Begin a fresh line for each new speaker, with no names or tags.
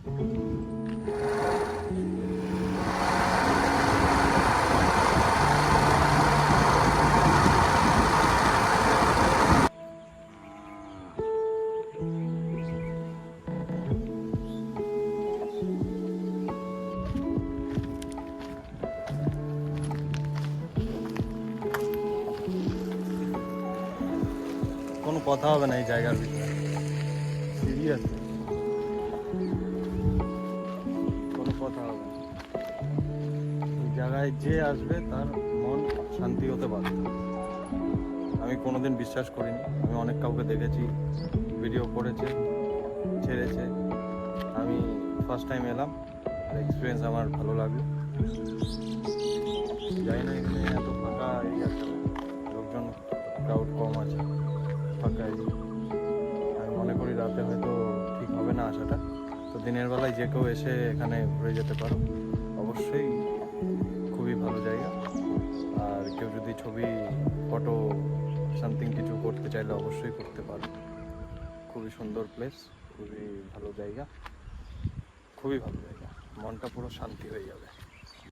কোনো কথা হবে না এই জায়গার ভিতরে, সিরিয়াস কোনো কথা হবে না। এই জায়গায় যে আসবে তার মন শান্তি হতে বাধ্য। আমি কোনোদিন বিশ্বাস করিনি, আমি অনেক কাউকে দেখেছি, ভিডিও করেছে, ছেড়েছে। আমি ফার্স্ট টাইম এলাম, এক্সপিরিয়েন্স আমার ভালো লাগলো। জানি না এখানে এত ফাঁকা এরিয়া, লোকজন ক্রাউড কম আছে, ফাঁকা এরিয়া। আমি মনে করি রাতে হয়তো ঠিক হবে না আসাটা, তো দিনের বেলায় যে কেউ এসে এখানে ঘুরে যেতে পারো। অবশ্যই খুবই ভালো জায়গা। আর কেউ যদি ছবি, ফটো, সামথিং কিছু করতে চাইলে অবশ্যই করতে পারো। খুবই সুন্দর প্লেস, খুবই ভালো জায়গা, খুবই ভালো জায়গা, মনটা পুরো শান্তি হয়ে যাবে।